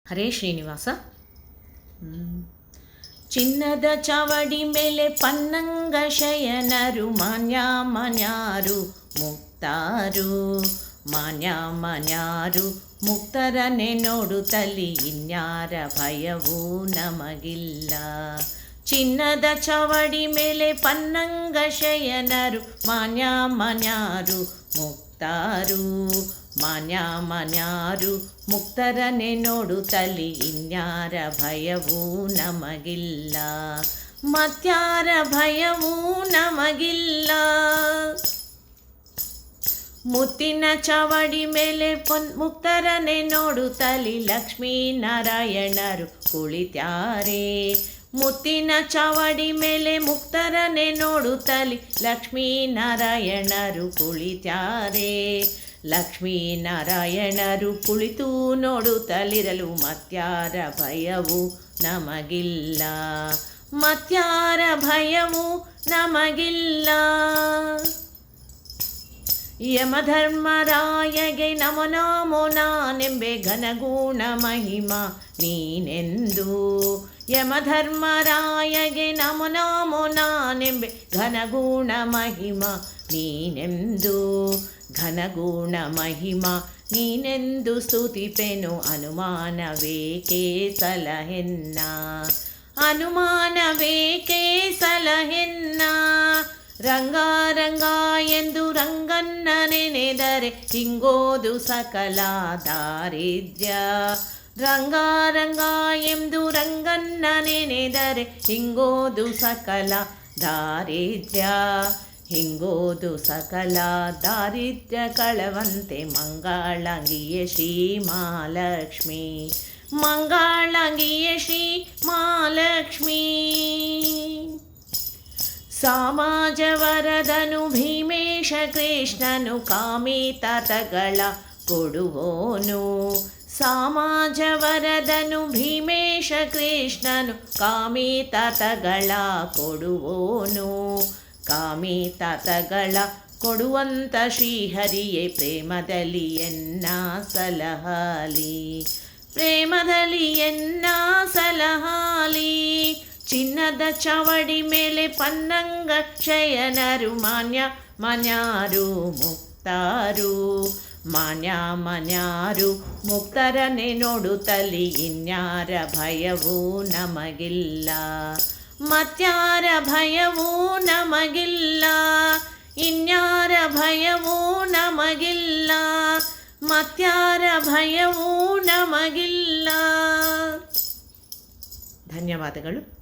ಹರೇ ಶ್ರೀನಿವಾಸ. ಚಿನ್ನದ ಚಾವಡಿ ಮೇಲೆ ಪನ್ನಂಗ ಶಯನರು, ಮಾನ್ಯಾರು ಮುಕ್ತಾರು. ಮಾನ್ಯಾರು ಮುಕ್ತರನೆ ನೋಡುತ್ತಲಿ, ಇನ್ಯಾರ ಭಯವೂ ನಮಗಿಲ್ಲ. ಚಿನ್ನದ ಚಾವಡಿ ಮೇಲೆ ಪನ್ನಂಗ ಶಯನರು, ಮಾನ್ಯಾರು ಮುಕ್ತಾರು. ಮಾನ್ಯಾರು ಮುಕ್ತರನೆ ನೋಡುತ್ತಲಿ, ಇನ್ಯಾರ ಭಯವೂ ನಮಗಿಲ್ಲ. ಮತ್ಯಾರ ಭಯವೂ ನಮಗಿಲ್ಲ. ಮುತ್ತಿನ ಚಾವಡಿ ಮೇಲೆ ಮುಕ್ತರನೆ ನೋಡುತ್ತಲಿ, ಲಕ್ಷ್ಮೀನಾರಾಯಣರು ಕುಳಿತ್ಯಾರೆ. ಮುತ್ತಿನ ಚಾವಡಿ ಮೇಲೆ ಮುಕ್ತರನೆ ನೋಡುತ್ತಲಿ, ಲಕ್ಷ್ಮೀನಾರಾಯಣರು ಕುಳಿತ್ಯಾರೆ. ಲಕ್ಷ್ಮೀನಾರಾಯಣರು ಕುಳಿತು ನೋಡುತ್ತಲಿರಲು, ಮತ್ಯಾರ ಭಯವೂ ನಮಗಿಲ್ಲ. ಮತ್ಯಾರ ಭಯವೂ ನಮಗಿಲ್ಲ. ಯಮಧರ್ಮರಾಯಗೆ ನಮೋ ನಮೋ ನಾನೆಂಬೆ, ಘನಗುಣ ಮಹಿಮಾ ನೀನೆಂದು. ಯಮಧರ್ಮರಾಯಗೆ ನಮೋ ನಮೋ ನಾನೆಂಬೆ, ಘನಗುಣ ಮಹಿಮಾ ನೀನೆಂದು. ಘನಗುಣ ಮಹಿಮಾ ನೀನೆಂದು ಸ್ತುತಿಪೆನು, ಅನುಮಾನವೇಕೆ ಸಲಹೆನ್ನ. ಅನುಮಾನವೇಕೆ ಸಲಹೆನ್ನ. ರಂಗ ಎಂದು ರಂಗನ್ನ ನೆನೆದರೆ, ಹಿಂಗೋದು ಸಕಲ ದಾರಿದ್ರ್ಯ. ರಂಗ ಎಂದು ರಂಗನ್ನ ನೆನೆದರೆ, ಹಿಂಗೋದು ಸಕಲ ದಾರಿದ್ರ್ಯ. ಹಿಂಗೋದು ಸಕಲ ದಾರಿದ್ರ್ಯ ಕಳವಂತೆ, ಮಂಗಳಾಂಗಿಯೇ ಶ್ರೀ ಮಹಾಲಕ್ಷ್ಮಿ. ಮಂಗಳಾಂಗಿಯೇ ಶ್ರೀ ಮಹಾಲಕ್ಷ್ಮಿ. ಸಮಾಜ ವರದನು ಭೀಮೇಶ ಕೃಷ್ಣನು, ಕಾಮಿತಾತಗಳ ಕೊಡುವೋನು. ಸಮಾಜ ವರದನು ಭೀಮೇಶ ಕೃಷ್ಣನು, ಕಾಮಿತಾತಗಳ ಕೊಡುವೋನು. ಕಾಮಿತಾತಗಳ ಕೊಡುವಂತ ಶ್ರೀಹರಿಯೇ, ಪ್ರೇಮದಲ್ಲಿ ಎನ್ನ ಸಲಹಾಲಿ. ಪ್ರೇಮದಲ್ಲಿ ಎನ್ನ ಸಲಹಾಲಿ. ಚಿನ್ನದ ಚಾವಡಿ ಮೇಲೆ ಪನ್ನಂಗ ಶಯನರು, ಮಾನ್ಯಾರು ಮುಕ್ತಾರು. ಮಾನ್ಯಾರು ಮುಕ್ತರನೆ ನೋಡುತ್ತಲಿ, ಇನ್ಯಾರ ಭಯವೂ ನಮಗಿಲ್ಲ. ಮತ್ಯಾರ ಭಯವೂ ನಮಗಿಲ್ಲ. ಇನ್ಯಾರ ಭಯವೂ ನಮಗಿಲ್ಲ. ಮತ್ಯಾರ ಭಯವೂ ನಮಗಿಲ್ಲ. ಧನ್ಯವಾದಗಳು.